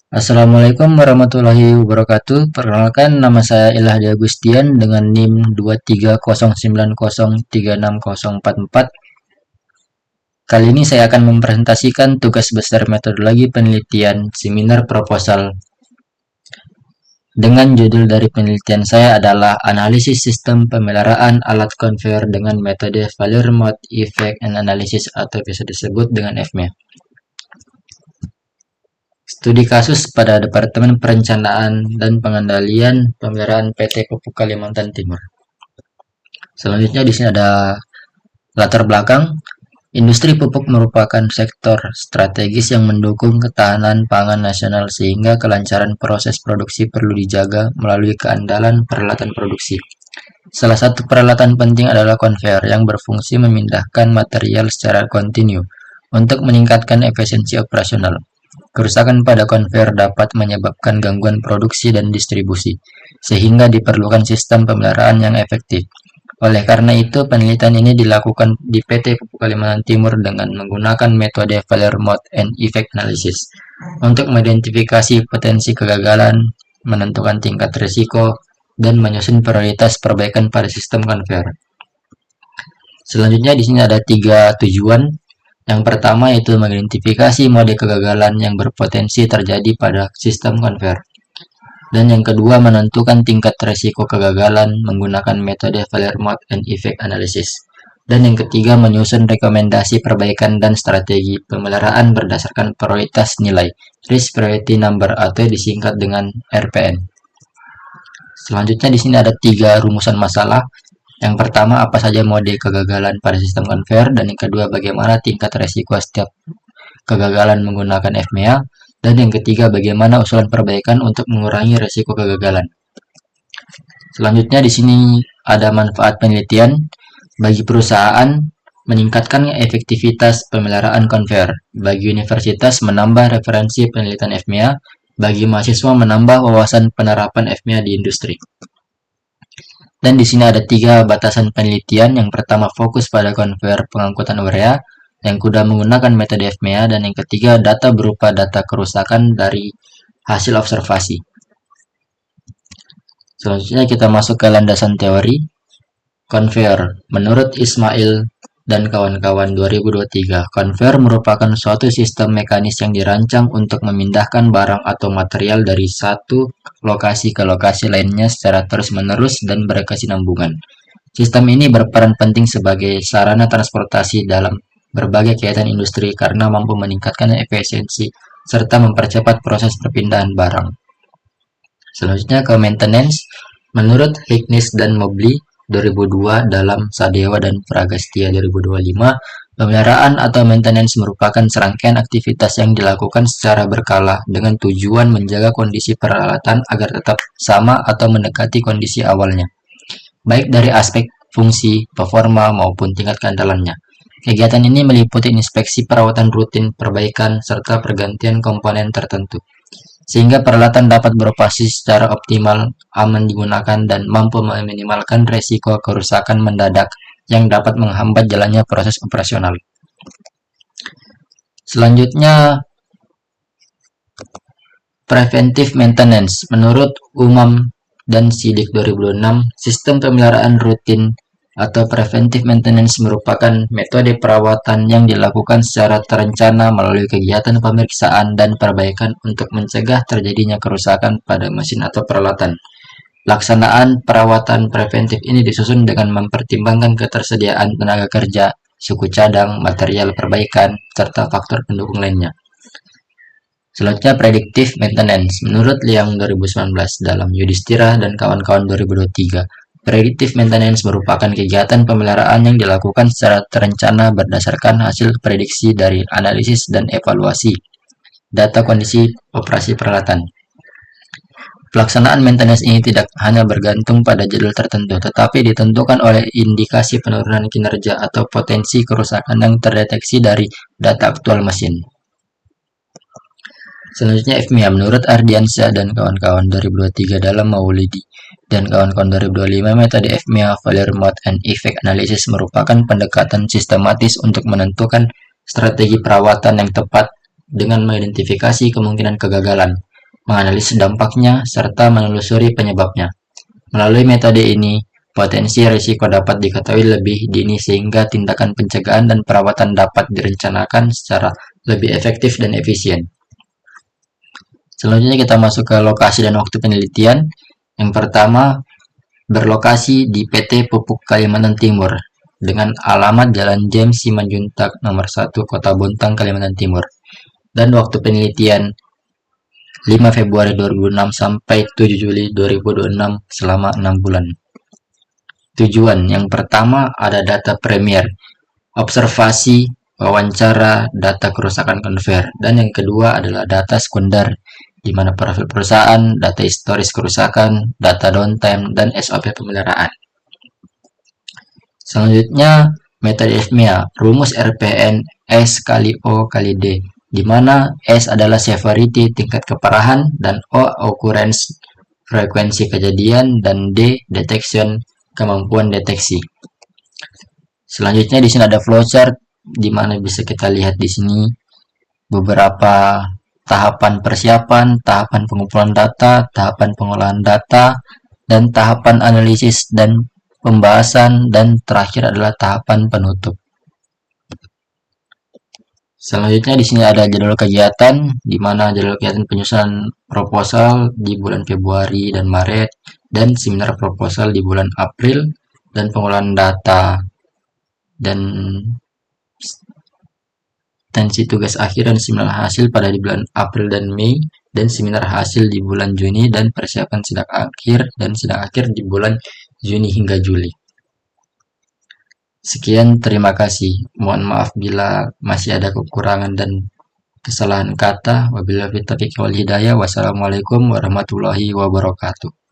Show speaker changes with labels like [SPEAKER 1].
[SPEAKER 1] Assalamualaikum warahmatullahi wabarakatuh. Perkenalkan, nama saya Ilhadi Agustian dengan NIM 23090360044. Kali ini saya akan mempresentasikan tugas besar metodologi penelitian seminar proposal. Dengan judul dari penelitian saya adalah Analisis Sistem Pemeliharaan Alat Konveyor dengan Metode Failure Mode Effect and Analysis atau biasa disebut dengan FMEA. Studi kasus pada Departemen Perencanaan dan Pengendalian Pemeliharaan PT Pupuk Kalimantan Timur. Selanjutnya di sini ada latar belakang. Industri pupuk merupakan sektor strategis yang mendukung ketahanan pangan nasional sehingga kelancaran proses produksi perlu dijaga melalui keandalan peralatan produksi. Salah satu peralatan penting adalah konveyor yang berfungsi memindahkan material secara kontinu untuk meningkatkan efisiensi operasional. Kerusakan pada konveyor dapat menyebabkan gangguan produksi dan distribusi, sehingga diperlukan sistem pemeliharaan yang efektif. Oleh karena itu, penelitian ini dilakukan di PT Pupuk Kalimantan Timur dengan menggunakan metode Failure Mode and Effect Analysis untuk mengidentifikasi potensi kegagalan, menentukan tingkat risiko, dan menyusun prioritas perbaikan pada sistem konveyor. Selanjutnya di sini ada 3 tujuan. Yang pertama yaitu mengidentifikasi mode kegagalan yang berpotensi terjadi pada sistem konveyor. Dan yang kedua menentukan tingkat risiko kegagalan menggunakan metode Failure Mode and Effect Analysis. Dan yang ketiga menyusun rekomendasi perbaikan dan strategi pemeliharaan berdasarkan prioritas nilai Risk Priority Number atau disingkat dengan RPN. Selanjutnya di sini ada 3 rumusan masalah. Yang pertama, apa saja mode kegagalan pada sistem konveyor, dan yang kedua, bagaimana tingkat resiko setiap kegagalan menggunakan FMEA, dan yang ketiga, bagaimana usulan perbaikan untuk mengurangi resiko kegagalan. Selanjutnya di sini ada manfaat penelitian bagi perusahaan, meningkatkan efektivitas pemeliharaan konveyor, bagi universitas menambah referensi penelitian FMEA, bagi mahasiswa menambah wawasan penerapan FMEA di industri. Dan di sini ada 3 batasan penelitian. Yang pertama fokus pada konveyor pengangkutan urea, yang kedua menggunakan metode FMEA, dan yang ketiga data berupa data kerusakan dari hasil observasi. Selanjutnya kita masuk ke landasan teori. Konveyor. Menurut Ismail dan kawan-kawan 2023, konveyor merupakan suatu sistem mekanis yang dirancang untuk memindahkan barang atau material dari satu lokasi ke lokasi lainnya secara terus-menerus dan berkesinambungan. Sistem ini berperan penting sebagai sarana transportasi dalam berbagai kegiatan industri karena mampu meningkatkan efisiensi serta mempercepat proses perpindahan barang. Selanjutnya ke maintenance. Menurut Higgins dan Mobley 2002 dalam Sadewa dan Pragastia 2025, pemeliharaan atau maintenance merupakan serangkaian aktivitas yang dilakukan secara berkala dengan tujuan menjaga kondisi peralatan agar tetap sama atau mendekati kondisi awalnya, baik dari aspek fungsi, performa, maupun tingkat keandalannya. Kegiatan ini meliputi inspeksi perawatan rutin, perbaikan, serta pergantian komponen tertentu, sehingga peralatan dapat beroperasi secara optimal, aman digunakan, dan mampu meminimalkan resiko kerusakan mendadak yang dapat menghambat jalannya proses operasional. Selanjutnya, preventive maintenance. Menurut Umam dan Sidik 2006, sistem pemeliharaan rutin atau preventive maintenance merupakan metode perawatan yang dilakukan secara terencana melalui kegiatan pemeriksaan dan perbaikan untuk mencegah terjadinya kerusakan pada mesin atau peralatan. Laksanaan perawatan preventif ini disusun dengan mempertimbangkan ketersediaan tenaga kerja, suku cadang, material perbaikan, serta faktor pendukung lainnya. Selanjutnya predictive maintenance. Menurut Liang 2019 dalam Yudhistira dan kawan-kawan 2023, predictive maintenance merupakan kegiatan pemeliharaan yang dilakukan secara terencana berdasarkan hasil prediksi dari analisis dan evaluasi data kondisi operasi peralatan. Pelaksanaan maintenance ini tidak hanya bergantung pada jadwal tertentu, tetapi ditentukan oleh indikasi penurunan kinerja atau potensi kerusakan yang terdeteksi dari data aktual mesin. Selanjutnya FMEA. Menurut Ardiansyah dan kawan-kawan 2023 dalam Maulidi dan kawan-kawan 2025, metode FMEA Failure Mode and Effect Analysis merupakan pendekatan sistematis untuk menentukan strategi perawatan yang tepat dengan mengidentifikasi kemungkinan kegagalan, menganalisis dampaknya, serta menelusuri penyebabnya. Melalui metode ini, potensi risiko dapat diketahui lebih dini sehingga tindakan pencegahan dan perawatan dapat direncanakan secara lebih efektif dan efisien. Selanjutnya kita masuk ke lokasi dan waktu penelitian. Yang pertama, berlokasi di PT Pupuk Kalimantan Timur dengan alamat Jalan James Simanjuntak nomor 1 Kota Bontang, Kalimantan Timur. Dan waktu penelitian 5 Februari 2006 sampai 7 Juli 2026 selama 6 bulan. Tujuan yang pertama ada data premier, observasi, wawancara, data kerusakan konveyor. Dan yang kedua adalah data sekunder, di mana profil perusahaan, data historis kerusakan, data downtime, dan SOP pemeliharaan. Selanjutnya, metode FMEA, rumus RPN S kali O kali D, di mana S adalah severity tingkat keparahan, dan O occurrence frekuensi kejadian, dan D detection kemampuan deteksi. Selanjutnya di sini ada flowchart, di mana bisa kita lihat di sini beberapa tahapan persiapan, tahapan pengumpulan data, tahapan pengolahan data, dan tahapan analisis dan pembahasan, dan terakhir adalah tahapan penutup. Selanjutnya di sini ada jadwal kegiatan, di mana jadwal kegiatan penyusunan proposal di bulan Februari dan Maret, dan seminar proposal di bulan April, dan pengolahan data dan tensi tugas akhir dan seminar hasil pada di bulan April dan Mei, dan seminar hasil di bulan Juni, dan persiapan sidang akhir di bulan Juni hingga Juli. Sekian, terima kasih. Mohon maaf bila masih ada kekurangan dan kesalahan kata. Wabillahi taufiq wal hidayah. Wassalamualaikum warahmatullahi wabarakatuh.